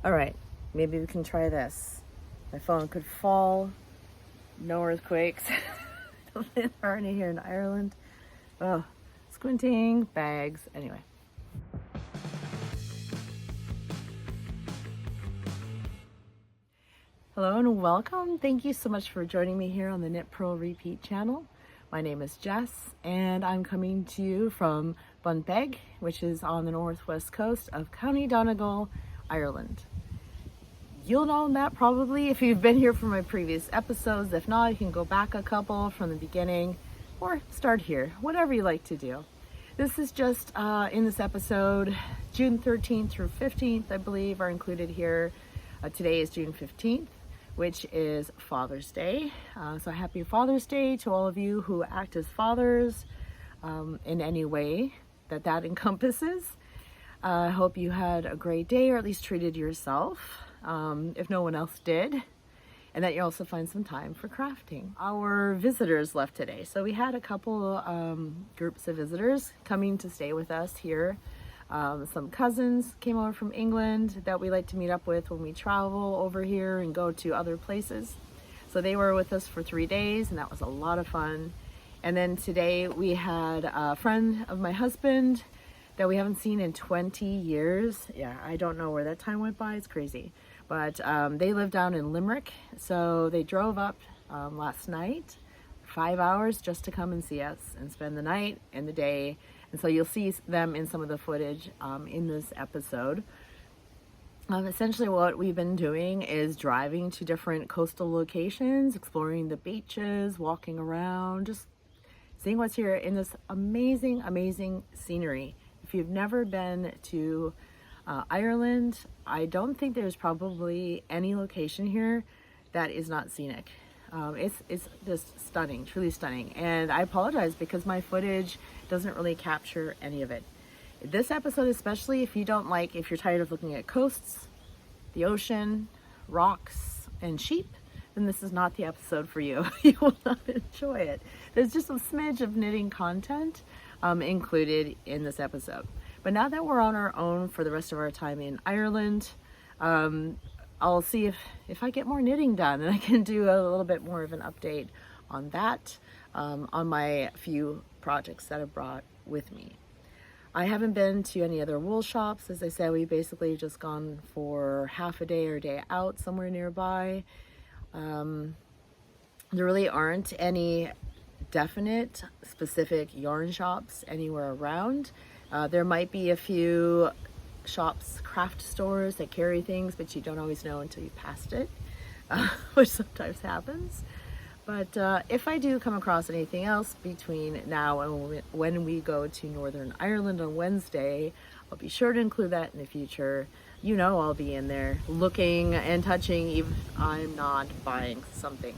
All right, maybe we can try this. My phone could fall. No earthquakes. There aren't any here in Ireland. Oh, squinting, bags. Anyway. Hello and welcome. Thank you so much for joining me here on the Knit.Purl.Repeat channel. My name is Jess and I'm coming to you from Bunpeg, which is on the northwest coast of County Donegal, Ireland. You'll know that probably if you've been here for my previous episodes. If not, you can go back a couple from the beginning or start here, whatever you like to do. This is just in this episode, June 13th through 15th, I believe, are included here. Today is June 15th, which is Father's Day. So happy Father's Day to all of you who act as fathers in any way that encompasses. I hope you had a great day, or at least treated yourself, if no one else did, and that you also find some time for crafting. Our visitors left today, so we had a couple groups of visitors coming to stay with us here. Some cousins came over from England that we like to meet up with when we travel over here and go to other places. So they were with us for 3 days, and that was a lot of fun. And then today we had a friend of my husband that we haven't seen in 20 years. Yeah, I don't know where that time went by. It's crazy. But they live down in Limerick, so they drove up last night, 5 hours just to come and see us and spend the night and the day. And so you'll see them in some of the footage in this episode. Essentially what we've been doing is driving to different coastal locations, exploring the beaches, walking around, just seeing what's here in this amazing, amazing scenery. If you've never been to Ireland, I don't think there's probably any location here that is not scenic. It's just stunning, truly stunning. And I apologize because my footage doesn't really capture any of it. This episode especially, if you're tired of looking at coasts, the ocean, rocks, and sheep, then this is not the episode for you. You will not enjoy it. There's just a smidge of knitting content included in this episode. But now that we're on our own for the rest of our time in Ireland, I'll see if I get more knitting done, and I can do a little bit more of an update on that, on my few projects that I brought with me. I haven't been to any other wool shops. As I said, we basically just gone for half a day or a day out somewhere nearby. There really aren't any definite specific yarn shops anywhere around. There might be a few shops, craft stores that carry things, but you don't always know until you passed it, which sometimes happens. But if I do come across anything else between now and when we go to Northern Ireland on Wednesday, I'll be sure to include that in the future. You know, I'll be in there looking and touching even if I'm not buying something.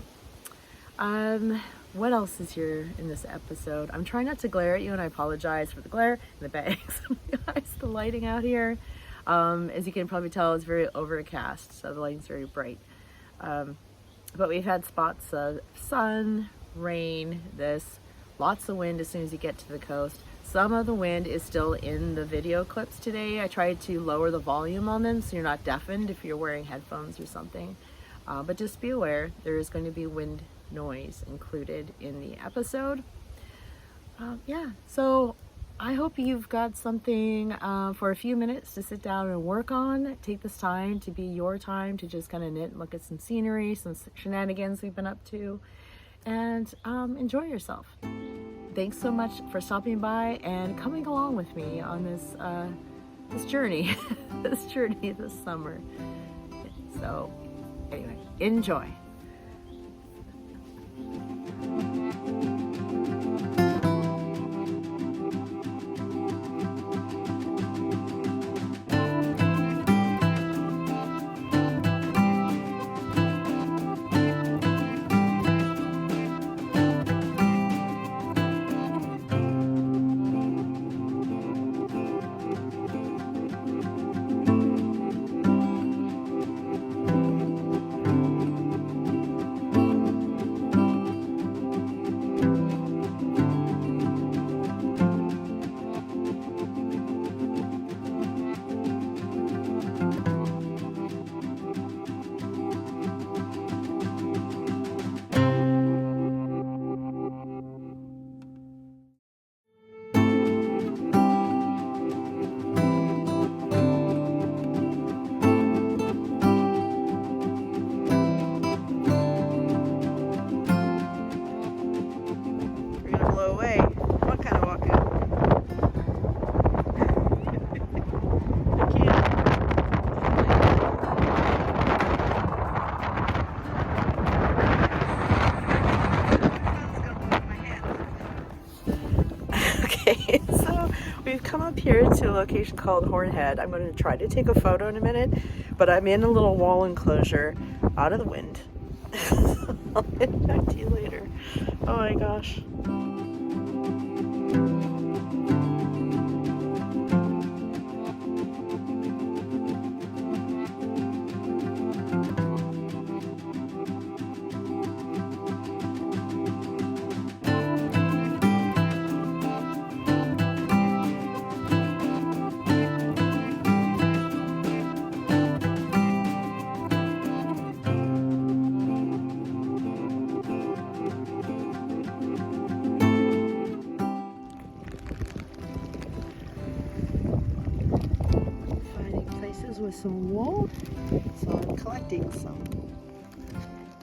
What else is here in this episode? I'm trying not to glare at you, and I apologize for the glare and the bags. Guys, the lighting out here, as you can probably tell, is very overcast, so the lighting's very bright. But we've had spots of sun, rain, lots of wind as soon as you get to the coast. Some of the wind is still in the video clips today. I tried to lower the volume on them so you're not deafened if you're wearing headphones or something. But just be aware, there is going to be wind noise included in the episode. Yeah, so I hope you've got something for a few minutes to sit down and work on. Take this time to be your time to just kind of knit and look at some scenery, some shenanigans we've been up to, and enjoy yourself. Thanks so much for stopping by and coming along with me on this journey, this journey this summer. So anyway, enjoy. here to a location called Hornhead. I'm going to try to take a photo in a minute, but I'm in a little wall enclosure out of the wind. I'll get back to you later. Oh my gosh. With some wool, so I'm collecting some.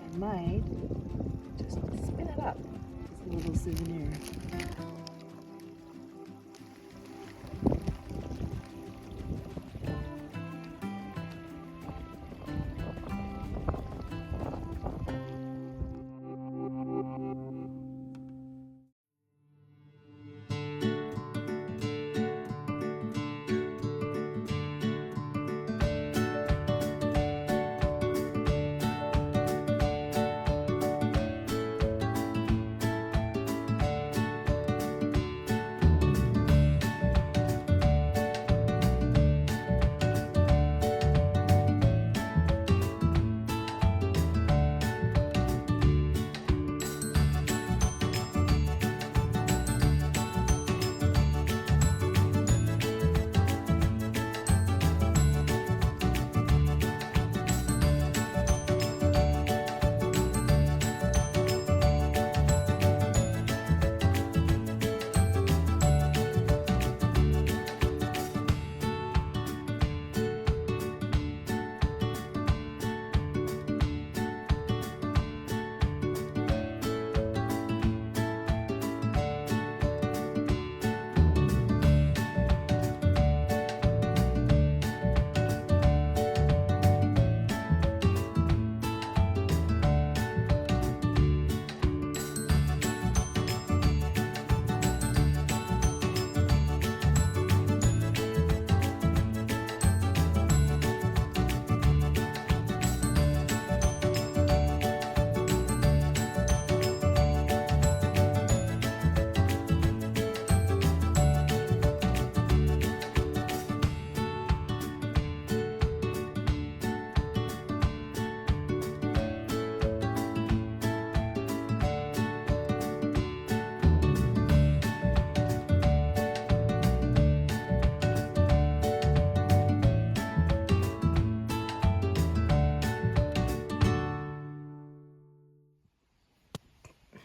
I might just spin it up as a little souvenir.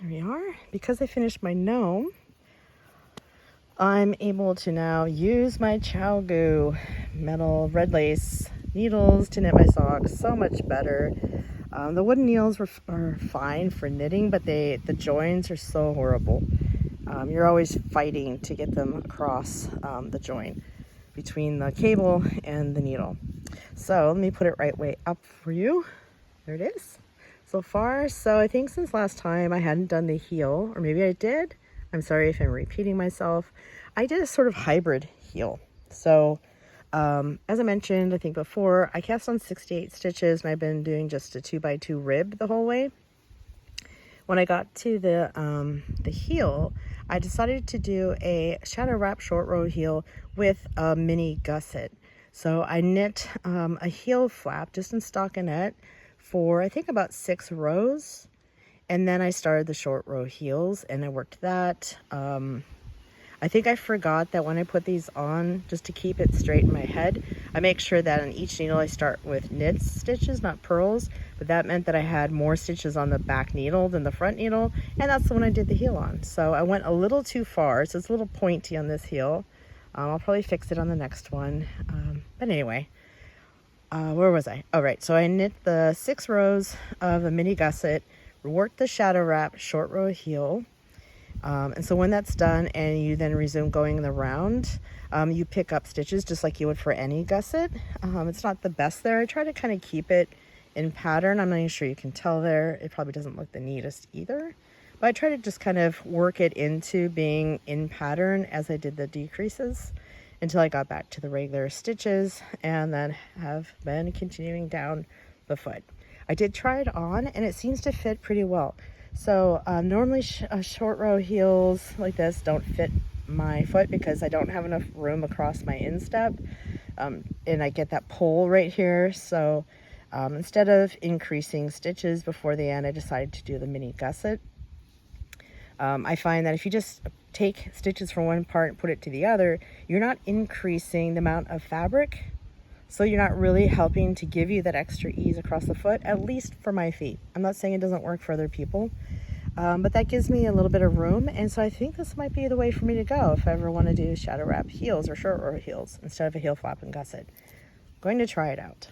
There we are. Because I finished my gnome, I'm able to now use my ChowGoo metal red lace needles to knit my socks so much better. The wooden needles are fine for knitting, but the joins are so horrible. You're always fighting to get them across the joint between the cable and the needle. So let me put it right way up for you. There it is. So far, so I think since last time I hadn't done the heel, or maybe I did. I'm sorry if I'm repeating myself. I did a sort of hybrid heel. So as I mentioned, I think before, I cast on 68 stitches and I've been doing just a 2x2 rib the whole way. When I got to the heel, I decided to do a shadow wrap short row heel with a mini gusset. So I knit a heel flap just in stockinette for I think about 6 rows, and then I started the short row heels and I worked that. I think I forgot that when I put these on, just to keep it straight in my head, I make sure that on each needle I start with knit stitches, not purls, but that meant that I had more stitches on the back needle than the front needle, and that's the one I did the heel on. So I went a little too far, so it's a little pointy on this heel. I'll probably fix it on the next one, but anyway. Where was I? Oh, right. So I knit the 6 rows of a mini gusset, worked the shadow wrap short row heel. And so when that's done and you then resume going the round, you pick up stitches just like you would for any gusset. It's not the best there. I try to kind of keep it in pattern. I'm not even sure you can tell there. It probably doesn't look the neatest either. But I try to just kind of work it into being in pattern as I did the decreases. until I got back to the regular stitches, and then have been continuing down the foot. I did try it on and it seems to fit pretty well. So normally short row heels like this don't fit my foot because I don't have enough room across my instep, and I get that pull right here. So instead of increasing stitches before the end, I decided to do the mini gusset. I find that if you just take stitches from one part and put it to the other, you're not increasing the amount of fabric. So you're not really helping to give you that extra ease across the foot, at least for my feet. I'm not saying it doesn't work for other people, but that gives me a little bit of room. And so I think this might be the way for me to go if I ever want to do shadow wrap heels or short row heels instead of a heel flap and gusset. Going to try it out.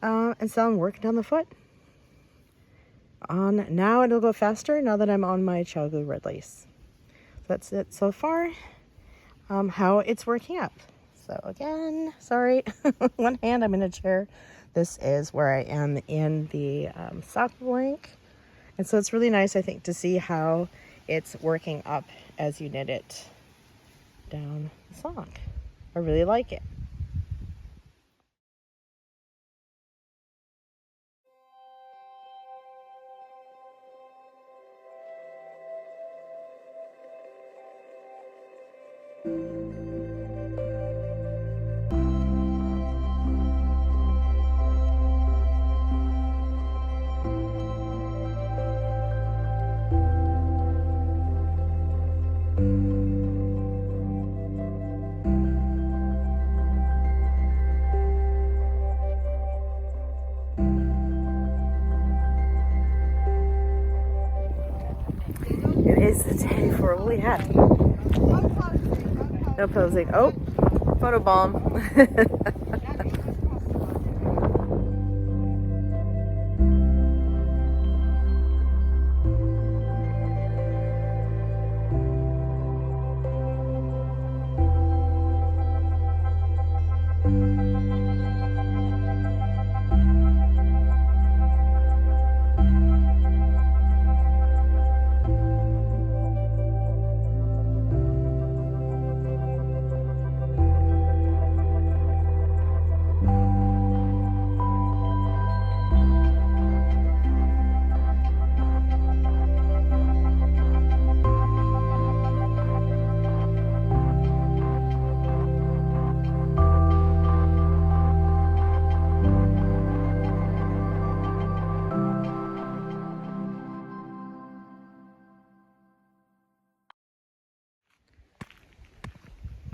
And so I'm working down the foot. Now it'll go faster now that I'm on my Chalgu red lace. So that's it so far. How it's working up. So again, sorry, one hand, I'm in a chair. This is where I am in the sock blank. And so it's really nice, I think, to see how it's working up as you knit it down the sock. I really like it. It is the day for a woolly hat. No posing. Oh, photo bomb.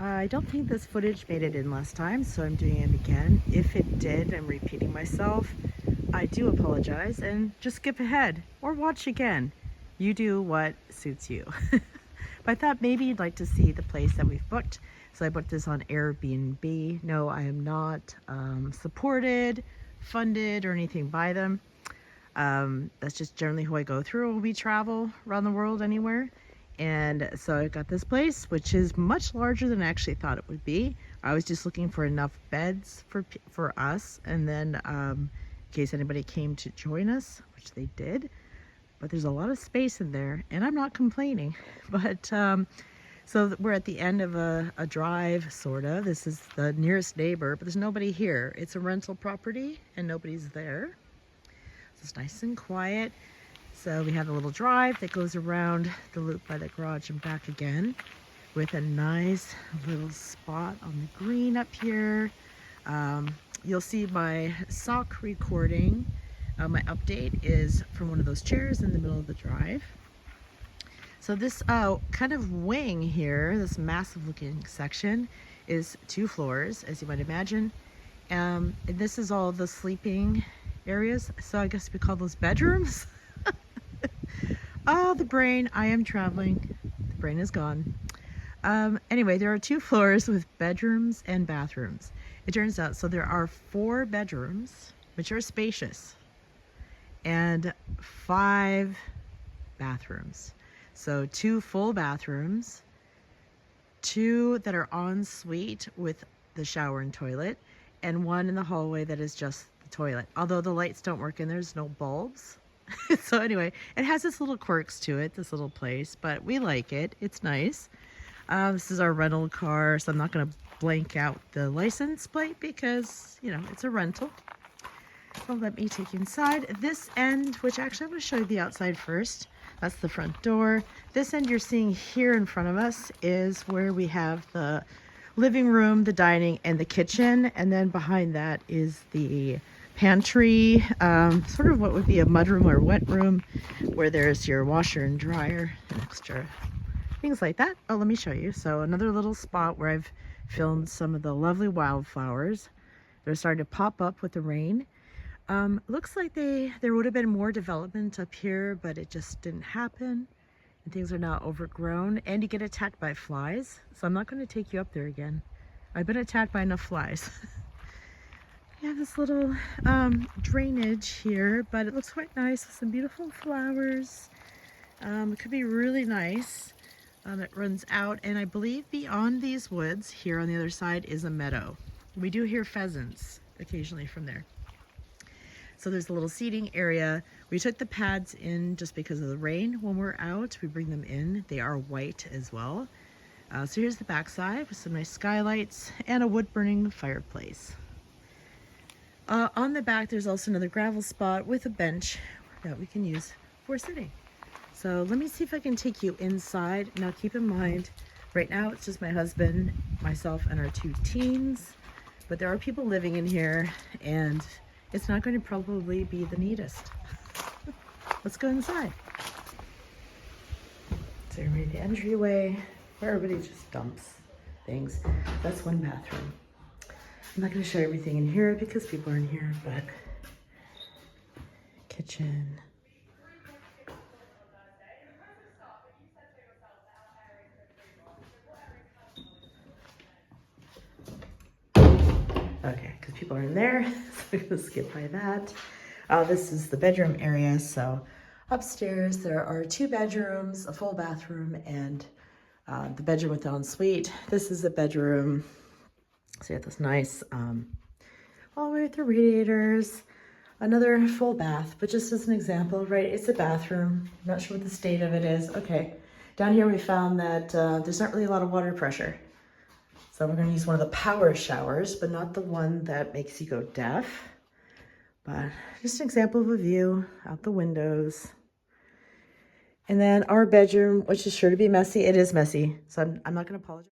I don't think this footage made it in last time, so I'm doing it again. If it did, I'm repeating myself. I do apologize, and just skip ahead or watch again. You do what suits you. But I thought maybe you'd like to see the place that we've booked. So I booked this on Airbnb. No, I am not supported, funded, or anything by them. That's just generally who I go through when we travel around the world anywhere. And so I got this place, which is much larger than I actually thought it would be. I was just looking for enough beds for us, and then in case anybody came to join us, which they did. But there's a lot of space in there, and I'm not complaining. But so we're at the end of a drive, sort of. This is the nearest neighbor, but there's nobody here. It's a rental property, and nobody's there. So it's nice and quiet. So we have a little drive that goes around the loop by the garage and back again, with a nice little spot on the green up here. You'll see my sock recording. My update is from one of those chairs in the middle of the drive. So this kind of wing here, this massive looking section, is 2 floors, as you might imagine. And this is all the sleeping areas. So I guess we call those bedrooms. Oh, the brain, I am traveling. The brain is gone. Anyway, there are 2 floors with bedrooms and bathrooms. It turns out, so there are 4 bedrooms, which are spacious, and 5 bathrooms. So 2 full bathrooms, 2 that are en suite with the shower and toilet, and 1 in the hallway that is just the toilet. Although the lights don't work and there's no bulbs. So anyway, it has its little quirks to it, this little place, but we like it. It's nice. This is our rental car, so I'm not going to blank out the license plate because, you know, it's a rental. So let me take you inside. This end, which actually I'm going to show you the outside first. That's the front door. This end you're seeing here in front of us is where we have the living room, the dining, and the kitchen. And then behind that is the pantry, sort of what would be a mudroom or wet room, where there's your washer and dryer and extra things like that. Oh, let me show you. So another little spot where I've filmed some of the lovely wildflowers. They're starting to pop up with the rain. Looks like there would have been more development up here, but it just didn't happen. And things are now overgrown, and you get attacked by flies. So I'm not going to take you up there again. I've been attacked by enough flies. You have this little drainage here, but it looks quite nice with some beautiful flowers. It could be really nice. It runs out, and I believe beyond these woods here on the other side is a meadow. We do hear pheasants occasionally from there. So there's a little seating area. We took the pads in just because of the rain. When we're out, we bring them in. They are white as well. So here's the back side with some nice skylights and a wood burning fireplace. On the back, there's also another gravel spot with a bench that we can use for sitting. So let me see if I can take you inside. Now keep in mind, right now it's just my husband, myself, and our 2 teens. But there are people living in here, and it's not going to probably be the neatest. Let's go inside. So you're right, the entryway where everybody just dumps things. That's one bathroom. I'm not going to show you everything in here because people are in here, but kitchen. Okay, because people are in there, so I'm going to skip by that. This is the bedroom area. So upstairs there are 2 bedrooms, a full bathroom, and the bedroom with the ensuite. This is the bedroom. So you have this nice all the way with the radiators. Another full bath, but just as an example, right? It's a bathroom. I'm not sure what the state of it is. Okay, down here we found that there's not really a lot of water pressure. So we're going to use one of the power showers, but not the one that makes you go deaf. But just an example of a view out the windows. And then our bedroom, which is sure to be messy. It is messy, so I'm not going to apologize.